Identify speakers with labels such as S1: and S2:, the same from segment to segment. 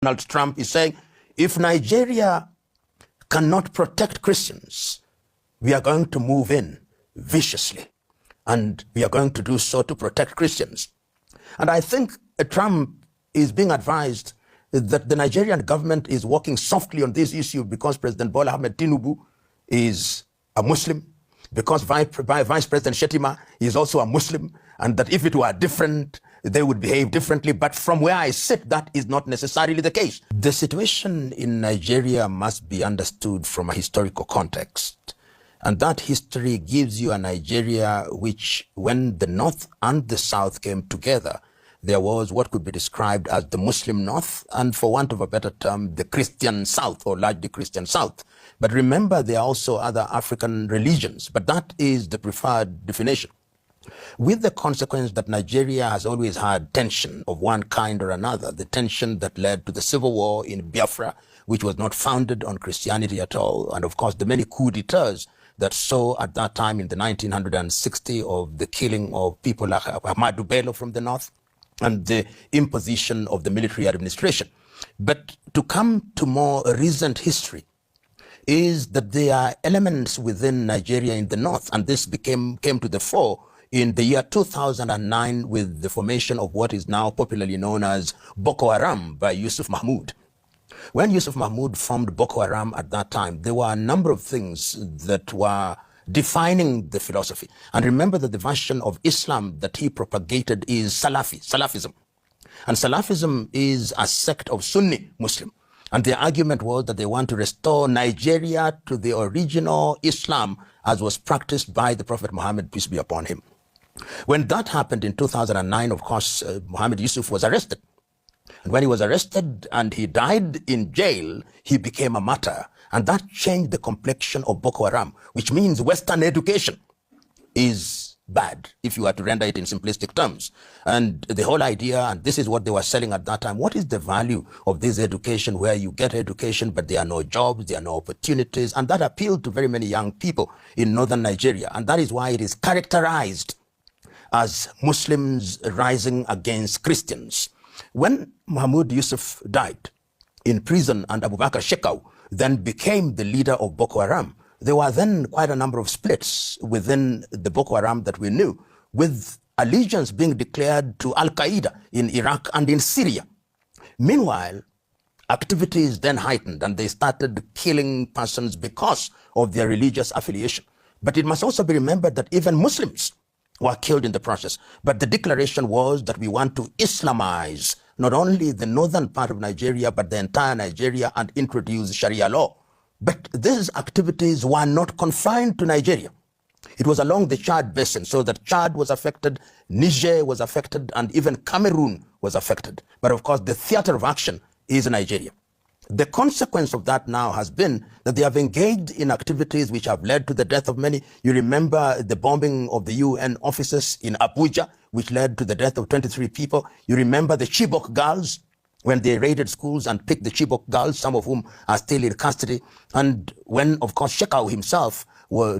S1: Donald Trump is saying, if Nigeria cannot protect Christians, we are going to move in viciously, and we are going to do so to protect Christians. And I think Trump is being advised that the Nigerian government is working softly on this issue because President Bola Ahmed Tinubu is a Muslim, because Vice President Shetima is also a Muslim, and that if it were different, they would behave differently. But from where I sit, that is not necessarily the case. The situation in Nigeria must be understood from a historical context. And that history gives you a Nigeria which, when the North and the South came together, there was what could be described as the Muslim North, and for want of a better term, the Christian South, or largely Christian South. But remember, there are also other African religions, but that is the preferred definition. With the consequence that Nigeria has always had tension of one kind or another, the tension that led to the civil war in Biafra, which was not founded on Christianity at all, and of course the many coups d'etats that saw at that time in the 1960 of the killing of people like Ahmadu Bello from the north, and the imposition of the military administration. But to come to more recent history is that there are elements within Nigeria in the north, and this came to the fore in the year 2009 with the formation of what is now popularly known as Boko Haram by Yusuf Mahmoud. When Yusuf Mahmoud formed Boko Haram at that time, there were a number of things that were defining the philosophy. And remember that the version of Islam that he propagated is Salafism. And Salafism is a sect of Sunni Muslim. And their argument was that they want to restore Nigeria to the original Islam as was practiced by the Prophet Muhammad, peace be upon him. When that happened in 2009, of course, Muhammad Yusuf was arrested. And when he was arrested and he died in jail, he became a martyr. And that changed the complexion of Boko Haram, which means Western education is bad, if you were to render it in simplistic terms. And the whole idea, and this is what they were selling at that time, what is the value of this education where you get education, but there are no jobs, there are no opportunities? And that appealed to very many young people in northern Nigeria. And that is why it is characterized as Muslims rising against Christians. When Mahmoud Yusuf died in prison and Abubakar Shekau then became the leader of Boko Haram, there were then quite a number of splits within the Boko Haram that we knew, with allegiance being declared to Al-Qaeda in Iraq and in Syria. Meanwhile, activities then heightened and they started killing persons because of their religious affiliation. But it must also be remembered that even Muslims were killed in the process. But the declaration was that we want to Islamize not only the northern part of Nigeria, but the entire Nigeria, and introduce Sharia law. But these activities were not confined to Nigeria. It was along the Chad basin, so that Chad was affected, Niger was affected, and even Cameroon was affected. But of course, the theater of action is Nigeria. The consequence of that now has been that they have engaged in activities which have led to the death of many. You remember the bombing of the UN offices in Abuja, which led to the death of 23 people. You remember the Chibok girls, when they raided schools and picked the Chibok girls, some of whom are still in custody. And when, of course, Shekau himself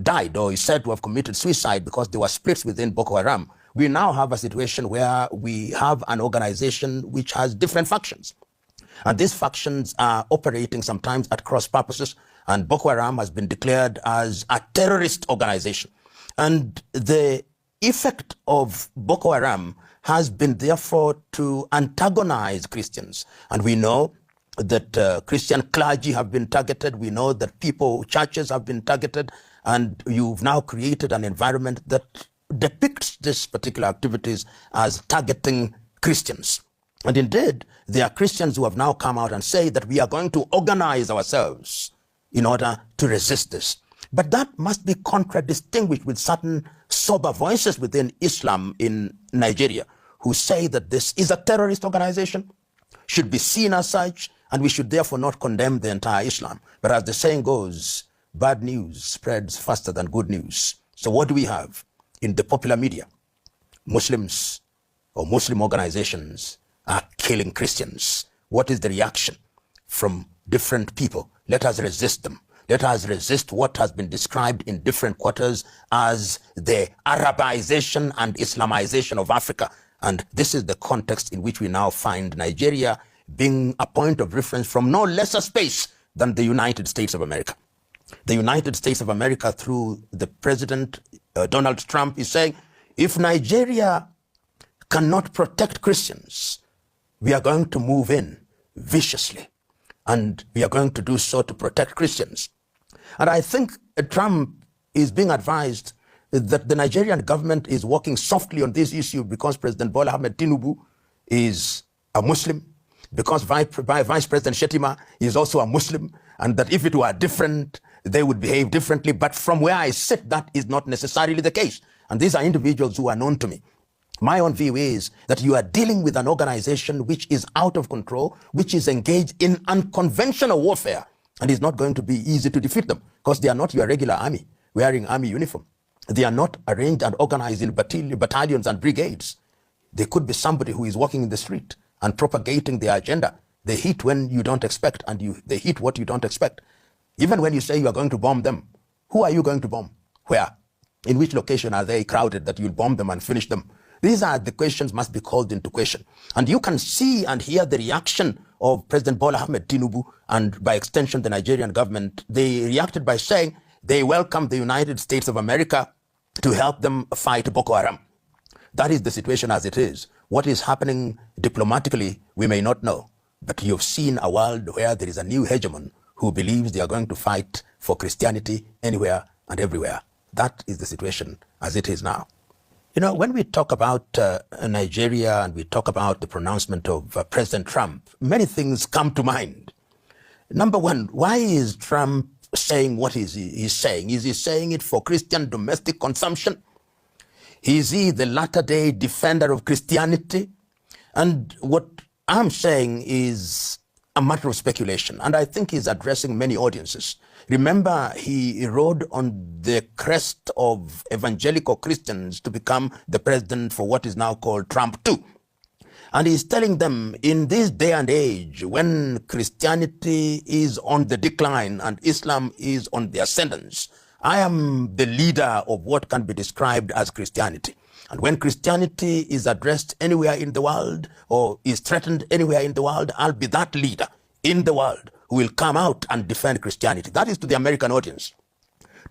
S1: died, or is said to have committed suicide because there were splits within Boko Haram, we now have a situation where we have an organization which has different factions. And these factions are operating sometimes at cross purposes, and Boko Haram has been declared as a terrorist organization. And the effect of Boko Haram has been therefore to antagonize Christians. And we know that Christian clergy have been targeted. We know that churches have been targeted. And you've now created an environment that depicts these particular activities as targeting Christians. And indeed, there are Christians who have now come out and say that we are going to organize ourselves in order to resist this. But that must be contradistinguished with certain sober voices within Islam in Nigeria who say that this is a terrorist organization, should be seen as such, and we should therefore not condemn the entire Islam. But as the saying goes, bad news spreads faster than good news. So what do we have in the popular media? Muslims or Muslim organizations are killing Christians. What is the reaction from different people? Let us resist them. Let us resist what has been described in different quarters as the Arabization and Islamization of Africa. And this is the context in which we now find Nigeria being a point of reference from no lesser space than the United States of America. The United States of America, through the President Donald Trump, is saying, if Nigeria cannot protect Christians, we are going to move in viciously, and we are going to do so to protect Christians. And I think Trump is being advised that the Nigerian government is working softly on this issue because President Bola Ahmed Tinubu is a Muslim, because Vice President Shetima is also a Muslim, and that if it were different, they would behave differently. But from where I sit, that is not necessarily the case. And these are individuals who are known to me. My own view is that you are dealing with an organization which is out of control, which is engaged in unconventional warfare, and it's not going to be easy to defeat them because they are not your regular army wearing army uniform. They are not arranged and organized in battalions and brigades. They could be somebody who is walking in the street and propagating their agenda. They hit when you don't expect, and they hit what you don't expect. Even when you say you are going to bomb them, who are you going to bomb? Where? In which location are they crowded that you'll bomb them and finish them? These are the questions must be called into question. And you can see and hear the reaction of President Bola Ahmed Tinubu, and by extension the Nigerian government. They reacted by saying they welcome the United States of America to help them fight Boko Haram. That is the situation as it is. What is happening diplomatically, we may not know. But you've seen a world where there is a new hegemon who believes they are going to fight for Christianity anywhere and everywhere. That is the situation as it is now. You know, when we talk about Nigeria and we talk about the pronouncement of President Trump, many things come to mind. Number one, why is Trump saying what he's saying? Is he saying it for Christian domestic consumption? Is he the latter-day defender of Christianity? And what I'm saying is a matter of speculation, and I think he's addressing many audiences. Remember, he rode on the crest of evangelical Christians to become the president for what is now called Trump 2. And he's telling them, in this day and age, when Christianity is on the decline and Islam is on the ascendance, I am the leader of what can be described as Christianity. And when Christianity is addressed anywhere in the world or is threatened anywhere in the world, I'll be that leader in the world who will come out and defend Christianity. That is to the American audience.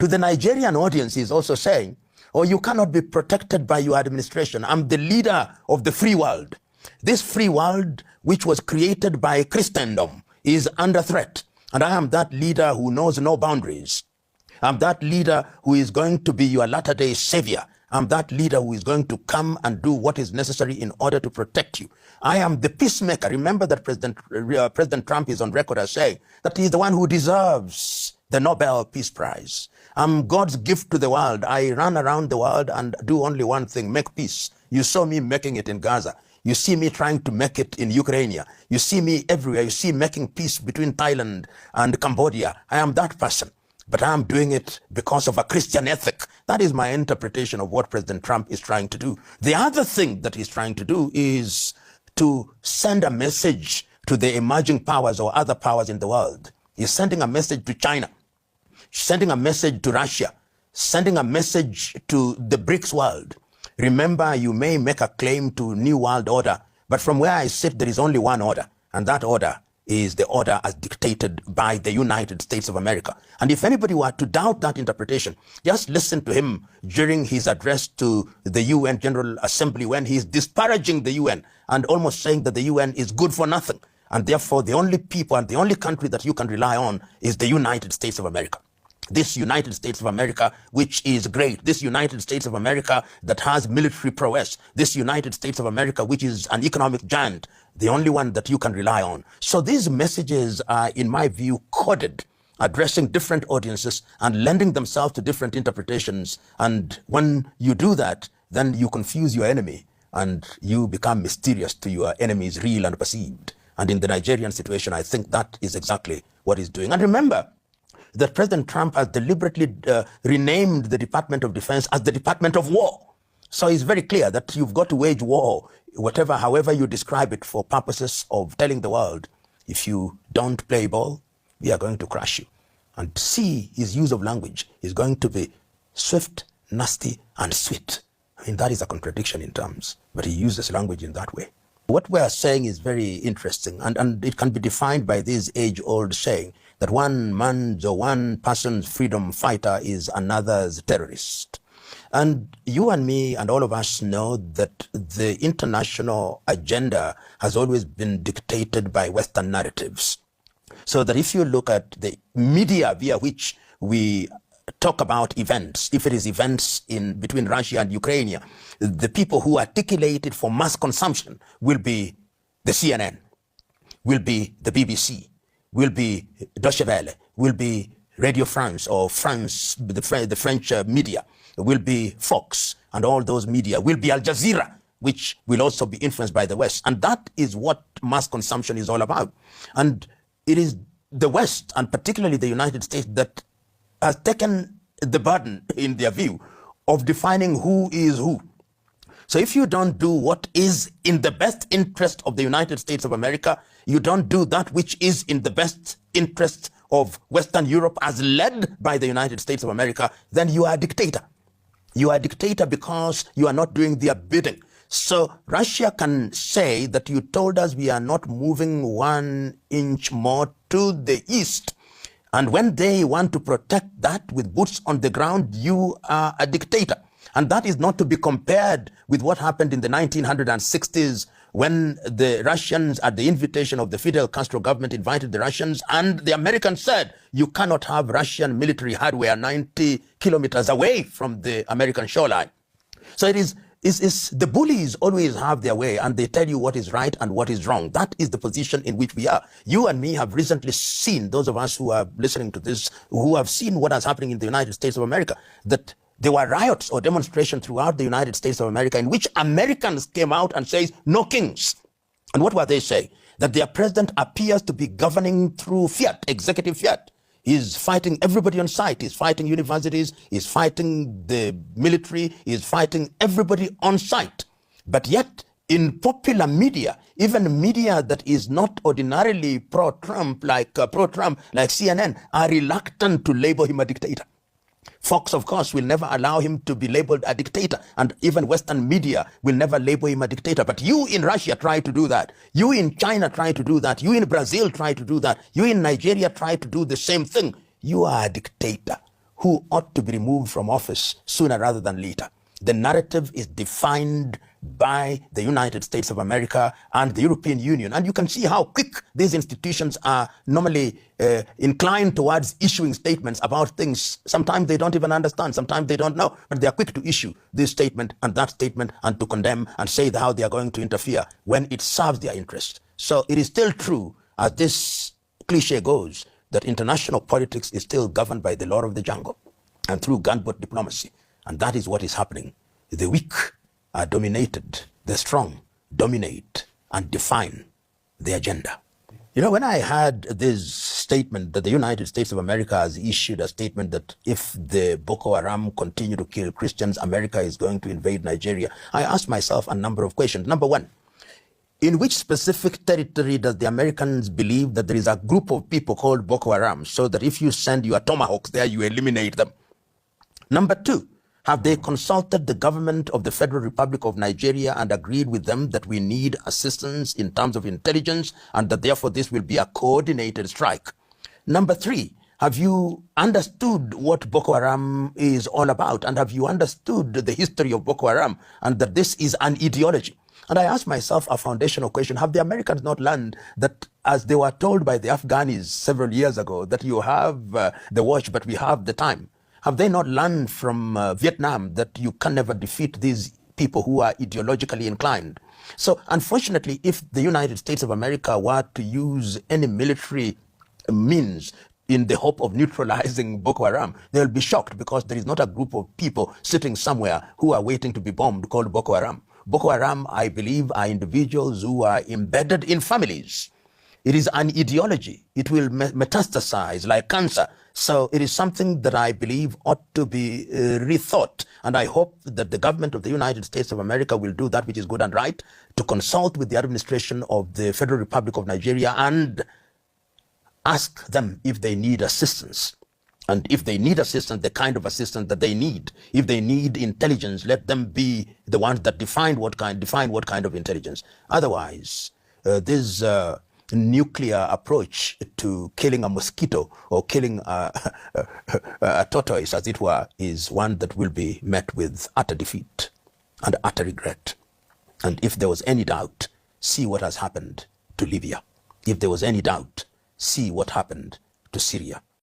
S1: To the Nigerian audience, he's also saying, oh, you cannot be protected by your administration. I'm the leader of the free world. This free world, which was created by Christendom, is under threat. And I am that leader who knows no boundaries. I'm that leader who is going to be your latter-day savior. I'm that leader who is going to come and do what is necessary in order to protect you. I am the peacemaker. Remember that President Trump is on record as saying that he's the one who deserves the Nobel Peace Prize. I'm God's gift to the world. I run around the world and do only one thing, make peace. You saw me making it in Gaza. You see me trying to make it in Ukraine. You see me everywhere. You see making peace between Thailand and Cambodia. I am that person. But I'm doing it because of a Christian ethic. That is my interpretation of what President Trump is trying to do. The other thing that he's trying to do is to send a message to the emerging powers or other powers in the world. He's sending a message to China, sending a message to Russia, sending a message to the BRICS world. Remember, you may make a claim to New World Order, but from where I sit, there is only one order, and that order is the order as dictated by the United States of America. And if anybody were to doubt that interpretation, just listen to him during his address to the UN General Assembly when he's disparaging the UN and almost saying that the UN is good for nothing. And therefore, the only people and the only country that you can rely on is the United States of America. This United States of America, which is great. This United States of America that has military prowess. This United States of America, which is an economic giant. The only one that you can rely on. So these messages are, in my view, coded, addressing different audiences and lending themselves to different interpretations. And when you do that, then you confuse your enemy and you become mysterious to your enemies, real and perceived. And in the Nigerian situation, I think that is exactly what he's doing. And remember that President Trump has deliberately renamed the Department of Defense as the Department of War. So it's very clear that you've got to wage war, however you describe it, for purposes of telling the world, if you don't play ball, we are going to crush you. And see, his use of language is going to be swift, nasty, and sweet. I mean, that is a contradiction in terms, but he uses language in that way. What we are saying is very interesting, and it can be defined by this age-old saying that one man's or one person's freedom fighter is another's terrorist. And you and me and all of us know that the international agenda has always been dictated by Western narratives. So that if you look at the media via which we talk about events, if it is events between Russia and Ukraine, the people who articulate it for mass consumption will be the CNN, will be the BBC, will be Deutsche Welle, will be Radio France or France, the French media, will be Fox, and all those media, will be Al Jazeera, which will also be influenced by the West. And that is what mass consumption is all about. And it is the West, and particularly the United States, that has taken the burden, in their view, of defining who is who. So if you don't do what is in the best interest of the United States of America, you don't do that which is in the best interest of Western Europe as led by the United States of America, then you are a dictator. You are a dictator because you are not doing their bidding. So Russia can say that you told us we are not moving 1 inch more to the east. And when they want to protect that with boots on the ground, you are a dictator. And that is not to be compared with what happened in the 1960s when the Russians, at the invitation of the Fidel Castro government, invited the Russians, and the Americans said, you cannot have Russian military hardware 90 kilometers away from the American shoreline. So it is the bullies always have their way, and they tell you what is right and what is wrong. That is the position in which we are. You and me have recently seen, those of us who are listening to this, who have seen what is happening in the United States of America, that there were riots or demonstrations throughout the United States of America in which Americans came out and says, no kings. And what were they saying? That their president appears to be governing through fiat, executive fiat. He's fighting everybody on site. He's fighting universities. He's fighting the military. He's fighting everybody on site. But yet, in popular media, even media that is not ordinarily pro-Trump, like CNN, are reluctant to label him a dictator. Fox, of course, will never allow him to be labeled a dictator, and even Western media will never label him a dictator. But you in Russia try to do that. You in China try to do that. You in Brazil try to do that. You in Nigeria try to do the same thing. You are a dictator who ought to be removed from office sooner rather than later. The narrative is defined by the United States of America and the European Union. And you can see how quick these institutions are normally inclined towards issuing statements about things. Sometimes they don't even understand. Sometimes they don't know. But they are quick to issue this statement and that statement and to condemn and say how they are going to interfere when it serves their interest. So it is still true, as this cliche goes, that international politics is still governed by the law of the jungle and through gunboat diplomacy. And that is what is happening. The weak are dominated. The strong dominate and define the agenda. You know, when I had this statement that the United States of America has issued a statement that if the Boko Haram continue to kill Christians, America is going to invade Nigeria, I asked myself a number of questions. Number one, in which specific territory does the Americans believe that there is a group of people called Boko Haram, so that if you send your tomahawks there, you eliminate them? Number two, have they consulted the government of the Federal Republic of Nigeria and agreed with them that we need assistance in terms of intelligence and that therefore this will be a coordinated strike? Number three, have you understood what Boko Haram is all about, and have you understood the history of Boko Haram and that this is an ideology? And I asked myself a foundational question. Have the Americans not learned that, as they were told by the Afghans several years ago, that you have the watch but we have the time? Have they not learned from Vietnam that you can never defeat these people who are ideologically inclined? So unfortunately, if the United States of America were to use any military means in the hope of neutralizing Boko Haram, they'll be shocked, because there is not a group of people sitting somewhere who are waiting to be bombed called Boko Haram. Boko Haram, I believe, are individuals who are embedded in families. It is an ideology. It will metastasize like cancer. So it is something that I believe ought to be rethought. And I hope that the government of the United States of America will do that which is good and right, to consult with the administration of the Federal Republic of Nigeria and ask them if they need assistance. And if they need assistance, the kind of assistance that they need, if they need intelligence, let them be the ones that define what kind of intelligence. Otherwise, this nuclear approach to killing a mosquito or killing a tortoise, as it were, is one that will be met with utter defeat and utter regret. And if there was any doubt, see what has happened to Libya. If there was any doubt, see what happened to Syria.